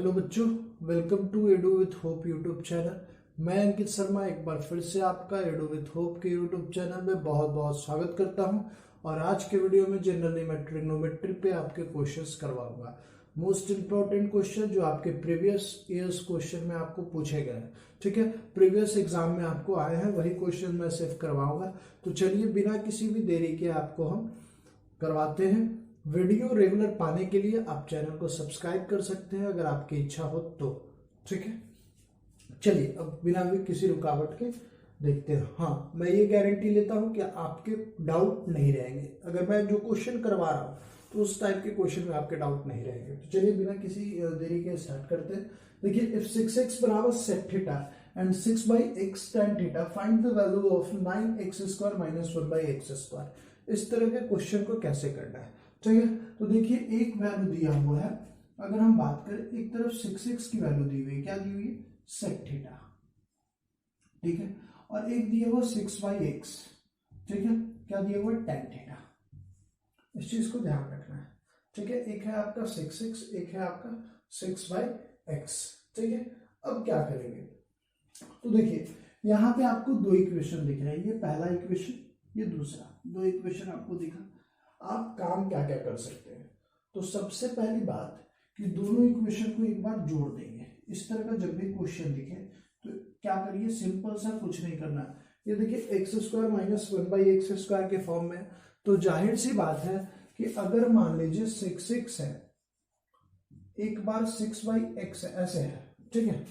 Hello बच्चों, welcome to Edu with Hope YouTube channel. मैं अंकित शर्मा एक बार फिर से आपका एडू विथ होप के यूट्यूब चैनल में बहुत बहुत स्वागत करता हूं। और आज के वीडियो में जनरली मैं ट्रिग्नोमेट्री पे आपके क्वेश्चंस करवाऊंगा। मोस्ट इंपॉर्टेंट क्वेश्चन जो आपके प्रीवियस ईयर्स क्वेश्चन में आपको पूछे गए हैं, ठीक है, प्रीवियस एग्जाम में आपको आए हैं वही क्वेश्चन मैं सिर्फ करवाऊंगा। तो चलिए बिना किसी भी देरी के आपको हम करवाते हैं। वीडियो रेगुलर पाने के लिए आप चैनल को सब्सक्राइब कर सकते हैं अगर आपकी इच्छा हो तो, ठीक है। चलिए अब बिना भी किसी रुकावट के देखते हैं। हाँ, मैं ये गारंटी लेता हूं कि आपके डाउट नहीं रहेंगे। अगर मैं जो क्वेश्चन करवा रहा हूं तो उस टाइप के क्वेश्चन में आपके डाउट नहीं रहेंगे। तो चलिए बिना किसी देरी के स्टार्ट करते हैं। देखिए, इफ 6x बराबर sec theta and 6/x tan theta find the value of 9x² - 1/x²। इस तरह के क्वेश्चन को कैसे करना है, ठीक है। तो देखिए, एक वैल्यू दिया हुआ है। अगर हम बात करें, एक तरफ 6x की वैल्यू दी हुई है, क्या दी हुई है, sec थीटा, ठीक है। और एक दिया हुआ 6/x, ठीक है, क्या दिया हुआ, tan थीटा। इस चीज को ध्यान रखना है, ठीक है। एक है आपका 6x, एक है आपका 6/x, ठीक है। अब क्या करेंगे, तो देखिए यहां पे आपको दो इक्वेशन दिख रहे हैं। ये पहला इक्वेशन, ये दूसरा, दो इक्वेशन आपको दिखा। आप काम क्या क्या कर सकते हैं, तो सबसे पहली बात कि दोनों इक्वेशन को एक बार जोड़ देंगे। इस तरह का जब भी क्वेश्चन दिखे तो क्या करिए, सिंपल सा, कुछ नहीं करना। ये देखिए x² - 1/x² के फॉर्म में, तो जाहिर सी बात है कि अगर मान लीजिए 6x है, एक बार 6/x ऐसे है, ठीक है,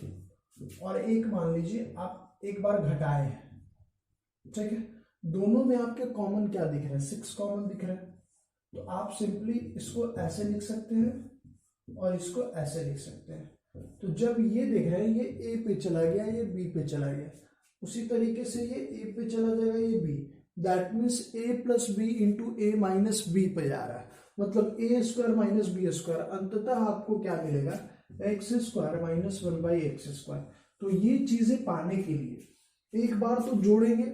और एक मान लीजिए आप एक बार घटाए हैं, ठीक है। दोनों में आपके कॉमन क्या दिख रहे हैं, 6 कॉमन दिख रहे हैं। तो आप सिंपली इसको ऐसे लिख सकते हैं और इसको ऐसे लिख सकते हैं। तो जब ये देख रहे हैं, ये ए पे चला गया, ये बी पे चला गया, उसी तरीके से ये ए पे चला जाएगा, ये B. That means a + b × a - b पे जा रहा है। मतलब a² - b², अंततः आपको क्या मिलेगा, x² - 1/x²। तो ये चीजें पाने के लिए एक बार तो जोड़ेंगे,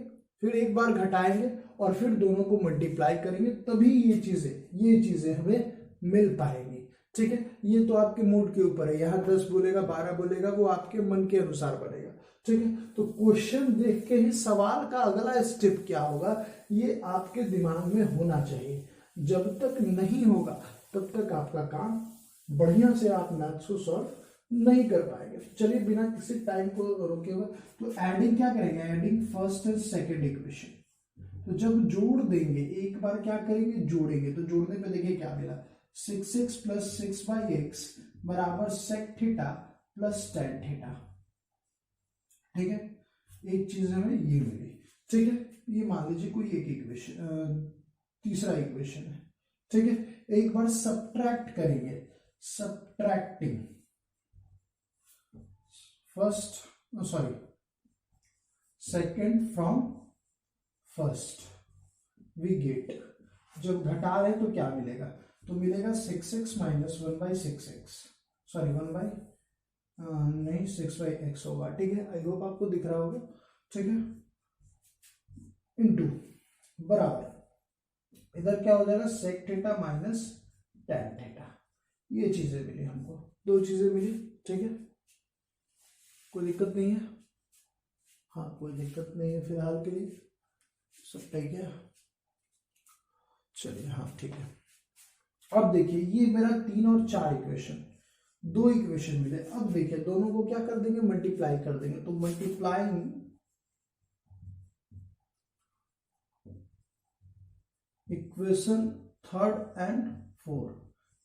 फिर एक बार घटाएंगे और फिर दोनों को मल्टीप्लाई करेंगे, तभी ये चीजें हमें मिल पाएंगी, ठीक है। ये तो आपके मूड के ऊपर है, यहाँ 10 बोलेगा 12 बोलेगा, वो आपके मन के अनुसार बनेगा, ठीक है। तो क्वेश्चन देख के ही सवाल का अगला स्टेप क्या होगा, ये आपके दिमाग में होना चाहिए। जब तक नहीं होगा तब तक आपका काम बढ़िया से आप मैथ्स को सॉल्व नहीं कर पाएंगे। चलिए बिना किसी टाइम को रोके हुए तो एडिंग क्या करेंगे, adding first and second equation. तो जब जोड़ देंगे, एक बार क्या करेंगे, जोड़ेंगे। तो जोड़ने पे देखिए क्या मिला, 6x + 6/x बराबर sec थीटा + tan थीटा, ठीक है। एक चीज हमें ये मिली, ठीक है। ये मान लीजिए कोई एक इक्वेशन, तीसरा इक्वेशन है, ठीक है। एक बार सब्ट्रैक्ट करेंगे, subtracting second from first we get. जब घटा रहे तो क्या मिलेगा, तो मिलेगा 6x - 1/6x, सॉरी 6/x होगा, ठीक है। आई होप आपको दिख रहा होगा, ठीक है। इनटू बराबर इधर क्या हो जाएगा, sec थीटा - tan थीटा। ये चीजें मिली हमको, दो चीजें मिली, ठीक है। कोई दिक्कत नहीं है, हाँ कोई दिक्कत नहीं है फिलहाल के लिए, सब ठीक है। चलिए हाँ ठीक है। अब देखिए, ये मेरा 3 और 4 इक्वेशन, दो इक्वेशन मिले। अब देखिए दोनों को क्या कर देंगे, मल्टीप्लाई कर देंगे। तो multiplying equation 3rd and 4th,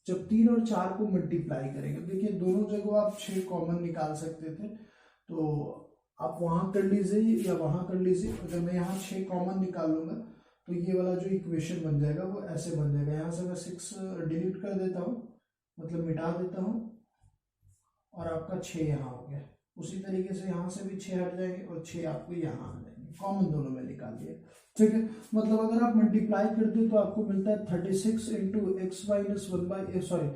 जब 3 और 4 को मल्टीप्लाई करेंगे, देखिए दोनों जगह आप 6 कॉमन निकाल सकते थे, तो आप वहां कर लीजिए या वहां कर लीजिए। अगर मैं यहाँ 6 कॉमन निकालूंगा तो ये वाला जो इक्वेशन बन जाएगा वो ऐसे बन जाएगा। यहाँ से मैं 6 डिलीट कर देता हूँ, मतलब मिटा देता हूँ, और आपका 6 यहाँ हो गया। उसी तरीके से यहाँ से भी 6 हट जाएंगे और 6 आपको यहाँ आ जाएंगे, कॉमन दोनों में निकाल दिया, ठीक है। मतलब अगर आप मल्टीप्लाई करते हो तो आपको मिलता है 36 × x - 1/x²।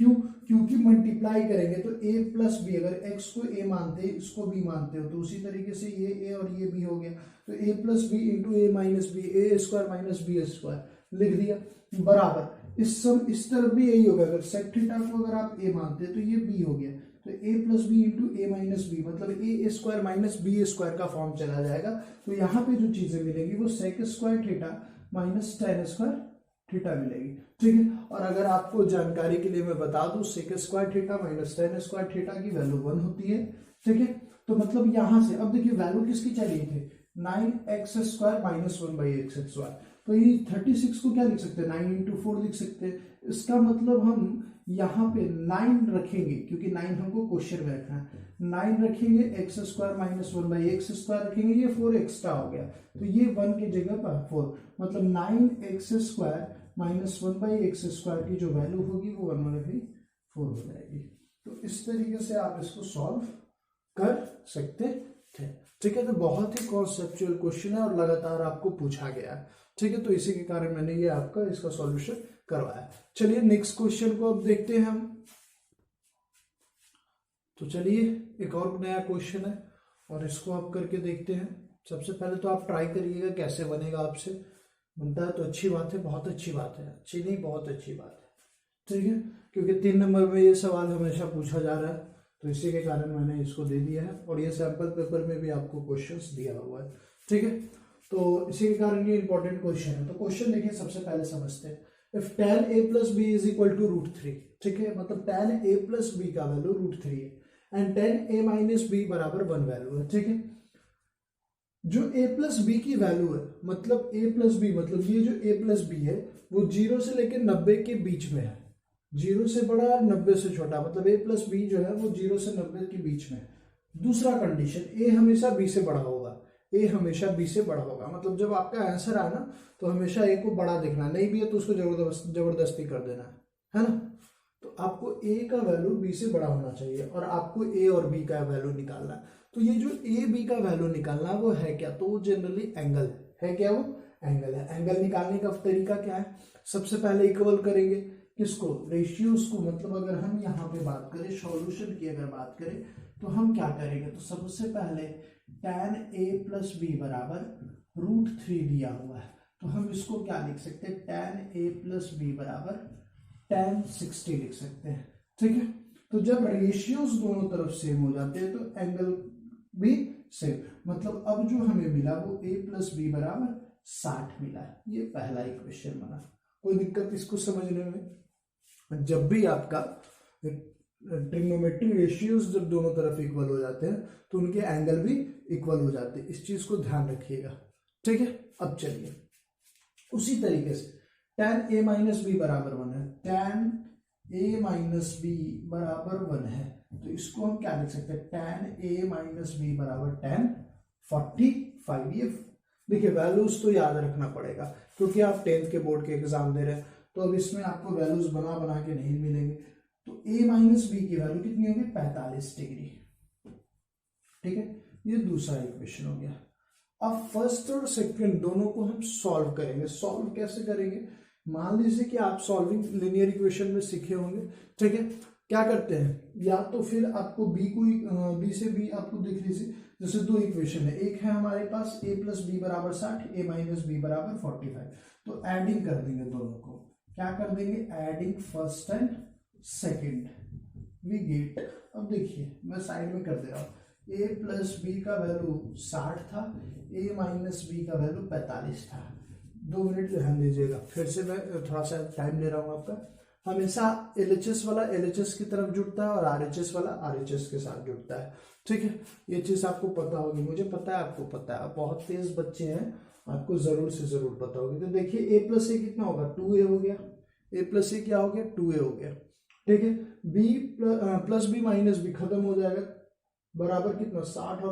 क्यों, क्योंकि मल्टीप्लाई करेंगे तो a + b, अगर x को a मानते हैं, इसको b मानते हो, तो उसी तरीके से ये a और ये b हो गया। तो a + b × a - b, a² - b² लिख दिया, बराबर इस तरफ भी यही होगा। अगर सेक थीटा को अगर आप ए मानते हैं तो ये बी हो गया, तो A plus B into A minus B, मतलब A square minus B square का फॉर्म चला जाएगा। तो यहाँ पे जो चीजें मिलेंगी वो sec square theta minus tan square theta मिलेगी, ठीक है। और अगर आपको जानकारी के लिए मैं बता दूं, sec square theta minus tan square theta की वैल्यू 1 होती है, ठीक है। तो मतलब यहां से अब देखिए वैल्यू किसकी चाहिए थे, 9x square minus 1/x square. तो ये 36 को क्या लिख सकते हैं, 9 इंटू 4 लिख सकते हैं। इसका मतलब हम यहाँ पे 9 रखेंगे, क्योंकि 9 हमको क्वेश्चन में रखना है। 9 रखेंगे, x square minus 1/x square रखेंगे, ये 4 एक्स्ट्रा हो गया, तो ये 1 की जगह पर 4, मतलब 9x square minus 1/x square की जो वैल्यू होगी वो 1/4 हो जाएगी। तो इस तरीके से आप इसको सॉल्व कर सकते थे, ठीक है। तो बहुत ही कॉन्सेप्चुअल क्वेश्चन है और लगातार आपको पूछा गया है, ठीक है। तो इसी के कारण मैंने ये आपका इसका सॉल्यूशन करवाया। चलिए नेक्स्ट क्वेश्चन को अब देखते हैं हम। तो चलिए एक और नया क्वेश्चन है और इसको आप करके देखते हैं। सबसे पहले तो आप ट्राई करिएगा कैसे बनेगा, आपसे बनता है तो अच्छी बात है, बहुत अच्छी बात है, अच्छी नहीं बहुत अच्छी बात है, ठीक है। क्योंकि 3 नंबर में ये सवाल हमेशा पूछा जा रहा है, तो इसी के कारण मैंने इसको दे दिया है। और ये सैंपल पेपर में भी आपको क्वेश्चंस दिया हुआ है, ठीक है। तो इसी के कारण ये इंपॉर्टेंट क्वेश्चन है। तो क्वेश्चन देखिए सबसे पहले समझते हैं। If tan a plus B is equal to √3, ठीक है, मतलब tan a प्लस बी का वैल्यू √3 है and tan a minus B बराबर 1 वैल्यू है, ठीक है। जो a प्लस बी की वैल्यू है, मतलब a प्लस बी, मतलब ये जो a प्लस बी है वो 0 से लेकर 90 के बीच में है, 0 से बड़ा और 90 से छोटा, मतलब a प्लस बी जो है वो 0 से 90 के बीच में है। दूसरा कंडीशन, a हमेशा b से बड़ा होगा, a हमेशा b से बड़ा होगा, मतलब जब आपका आंसर आए ना तो हमेशा a को बड़ा देखना, नहीं भी है तो उसको जबरदस्ती कर देना है ना। तो आपको a का वैल्यू b से बड़ा होना चाहिए और आपको a और b का वैल्यू निकालना है। तो ये जो a b का वैल्यू निकालना वो है क्या, तो वो जनरली एंगल है क्या, वो एंगल है। एंगल निकालने का तरीका क्या है, सबसे पहले इक्वल करेंगे किसको, रेशियोज को। मतलब अगर हम यहाँ पे बात करें सॉल्यूशन की, अगर बात करें तो हम क्या करेंगे, तो सबसे पहले tan a प्लस बी बराबर √3 दिया हुआ है, तो हम इसको क्या लिख सकते हैं, tan a प्लस बी बराबर tan 60 लिख सकते हैं, ठीक है। तो जब रेशियोज दोनों तरफ सेम हो जाते हैं तो एंगल भी सेम, मतलब अब जो हमें मिला वो a प्लस बी बराबर 60 मिला है। ये पहला इक्वेशन बना। कोई दिक्कत इसको समझने में, जब भी आपका ट्रिग्नोमेट्रिक रेशियोज जब दोनों तरफ इक्वल हो जाते हैं तो उनके एंगल भी इक्वल हो जाते हैं, इस चीज को ध्यान रखिएगा, ठीक है। अब चलिए उसी तरीके से tan a माइनस बी बराबर 1 है, tan a माइनस बी बराबर 1 है, तो इसको हम क्या लिख सकते हैं, tan a माइनस बी बराबर tan 45। ये देखिए वैल्यूज तो याद रखना पड़ेगा क्योंकि आप 10th के बोर्ड के एग्जाम दे रहे हैं, तो अब इसमें आपको वैल्यूज बना बना के नहीं मिलेंगे। तो a माइनस बी की वैल्यू कितनी होगी, 45 डिग्री, ठीक है। ये दूसरा इक्वेशन हो गया। अब फर्स्ट और सेकंड दोनों को हम सॉल्व करेंगे। सॉल्व कैसे करेंगे, मान लीजिए कि आप सॉल्विंग लिनियर इक्वेशन में सीखे होंगे, ठीक है। क्या करते हैं, या तो फिर आपको बी से बी आपको देख लीजिए, जैसे दो इक्वेशन है, एक है हमारे पास a प्लस बी बराबर 60, a माइनस बी बराबर 45, तो एडिंग कर देंगे दोनों को। क्या कर देंगे, adding first and second, we get. अब देखिए मैं साइड में कर दे रहा हूँ, a प्लस बी का वैल्यू 60 था, a माइनस बी का वैल्यू 45 था। 2 मिनट ध्यान दीजिएगा, फिर से मैं थोड़ा सा टाइम ले रहा हूँ आपका। हमेशा LHS वाला LHS की तरफ जुड़ता है और RHS वाला RHS के साथ जुड़ता है, ठीक है। ये चीज आपको पता होगी, मुझे पता है आपको पता है, आप बहुत तेज बच्चे हैं, आपको जरूर से जरूर पता होगी। तो देखिए a प्लस ए कितना होगा, 2a हो गया, a प्लस ए क्या हो गया, 2a हो गया, ठीक है। b plus B minus B खत्म हो जाएगा, बराबर कितना 60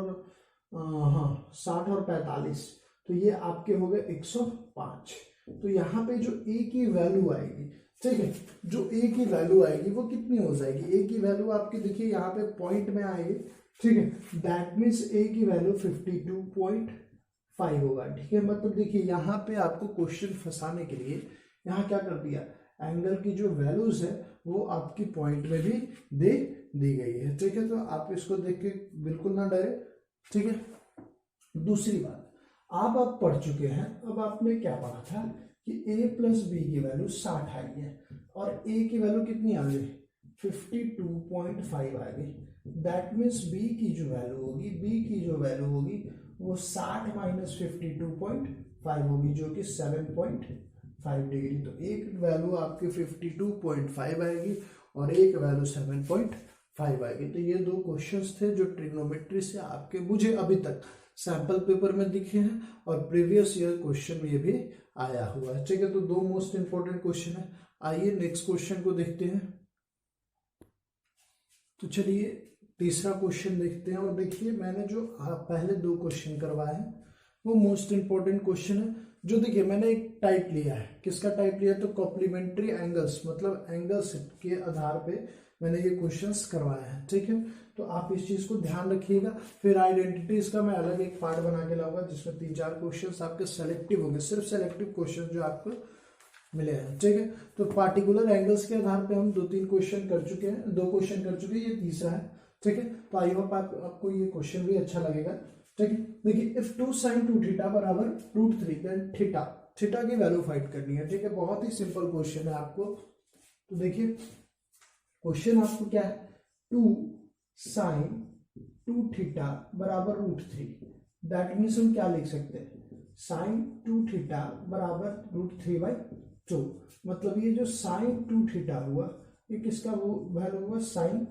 और 45, तो ये आपके हो गए 105। तो यहाँ पे जो a की वैल्यू आएगी, ठीक है, जो a की वैल्यू आएगी वो कितनी हो जाएगी, a की वैल्यू आपकी देखिए यहाँ पे पॉइंट में आएगी, ठीक है। दैट मीन्स a की वैल्यू 52.5 होगा, ठीक है। मतलब देखिए यहाँ पे आपको क्वेश्चन फंसाने के लिए यहाँ क्या कर दिया, एंगल की जो वैल्यूज है वो आपकी पॉइंट में भी दे दी गई है, ठीक है। तो आप इसको देख के बिल्कुल ना डरे, ठीक है। दूसरी बात, आप पढ़ चुके हैं, अब आपने क्या पढ़ा था कि a प्लस बी की वैल्यू 60 आई है और a की वैल्यू कितनी आ गई 52.5 आ गई। दैट मीन्स b की जो वैल्यू होगी वो 60 माइनस 52.5 होगी जो कि 7.5 डिग्री। तो एक वैल्यू आपकी 52.5 आएगी और एक वैल्यू 7.5 आएगी। तो ये दो क्वेश्चंस थे जो ट्रिग्नोमेट्री से आपके मुझे अभी तक सैंपल पेपर में दिखे हैं और प्रीवियस ईयर क्वेश्चन में ये भी आया हुआ है। ठीक है, तो दो मोस्ट इंपोर्टेंट क्वेश्चन है। आइए नेक्स्ट क्वेश्चन को देखते हैं। तो चलिए तीसरा क्वेश्चन देखते हैं। और देखिए मैंने जो पहले दो क्वेश्चन करवाए हैं वो मोस्ट इंपोर्टेंट क्वेश्चन है। जो देखिए मैंने एक टाइप लिया है, किसका टाइप लिया तो कॉम्प्लीमेंट्री एंगल्स, मतलब एंगल्स के आधार पे मैंने ये क्वेश्चंस करवाए हैं। ठीक है, तो आप इस चीज को ध्यान रखिएगा। फिर आइडेंटिटीज का मैं अलग एक पार्ट बना के लाऊंगा जिसमें 3-4 क्वेश्चंस आपके सेलेक्टिव होंगे, सिर्फ सेलेक्टिव क्वेश्चन जो आपको मिले हैं। ठीक है, तो पार्टिकुलर एंगल्स के आधार पे हम 2-3 क्वेश्चन कर चुके हैं, 2 क्वेश्चन कर चुके हैं, ये तीसरा है। ठीक है, तो आई होप आपको ये क्वेश्चन भी अच्छा लगेगा। ठीक है, देखिए इफ 2 sin 2 थीटा बराबर √3 देन थीटा की वैल्यू फाइंड करनी है। ठीक है, बहुत ही सिंपल क्वेश्चन है आपको। तो देखिए क्वेश्चन आपको क्या है, 2 sin 2 थीटा बराबर √3। दैट मीन्स हम क्या लिख सकते हैं, sin 2 थीटा बराबर √3/2। मतलब ये जो sin 2 थीटा हुआ ये किसका वो वैल्यू हुआ sin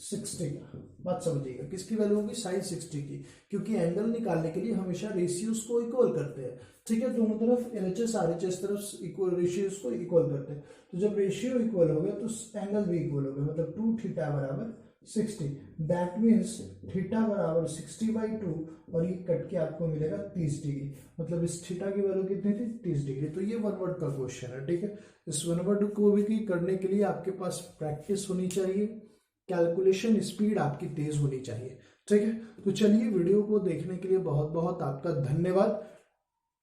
60 का। बात समझिएगा, किसकी वैल्यू होगी sin 60 की, क्योंकि एंगल निकालने के लिए हमेशा रेशियोज को इक्वल करते हैं। ठीक है, दोनों तरफ LHS RHS तरफ इक्वल रेशियोज को इक्वल करते हैं। तो जब रेशियो इक्वल हो गया तो एंगल भी इक्वल हो गया, मतलब 2 थीटा बराबर 60। दैट मीन्स थीटा बराबर 60/2 और ये कट के आपको मिलेगा 30 डिग्री। मतलब इस थीटा की वैल्यू कितनी थी 30 डिग्री। तो ये वन वर्ड का क्वेश्चन है। ठीक है, इस वन वर्ड को भी करने के लिए आपके पास प्रैक्टिस होनी चाहिए, कैलकुलेशन स्पीड आपकी तेज होनी चाहिए। ठीक है, तो चलिए वीडियो को देखने के लिए बहुत बहुत आपका धन्यवाद।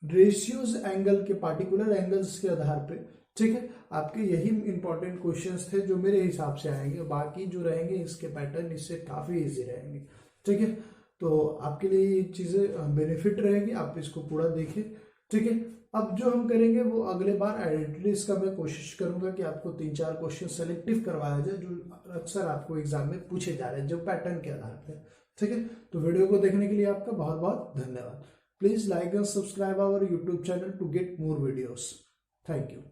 रेशियोज एंगल के पार्टिकुलर एंगल्स के आधार पे, ठीक है, आपके यही इंपॉर्टेंट क्वेश्चंस थे जो मेरे हिसाब से आएंगे। बाकी जो रहेंगे इसके पैटर्न इससे काफी इजी रहेंगे। ठीक है, तो आपके लिए ये चीजें बेनिफिट रहेगी, आप इसको पूरा देखें। ठीक है, अब जो हम करेंगे वो अगले बार आइडेंटिटीज का मैं कोशिश करूंगा कि आपको 3-4 क्वेश्चन सेलेक्टिव करवाया जाए जो अक्सर आपको एग्जाम में पूछे जा रहे हैं, जो पैटर्न के आधार पर। ठीक है, तो वीडियो को देखने के लिए आपका बहुत बहुत धन्यवाद। Please like and subscribe our YouTube channel to get more videos. Thank you.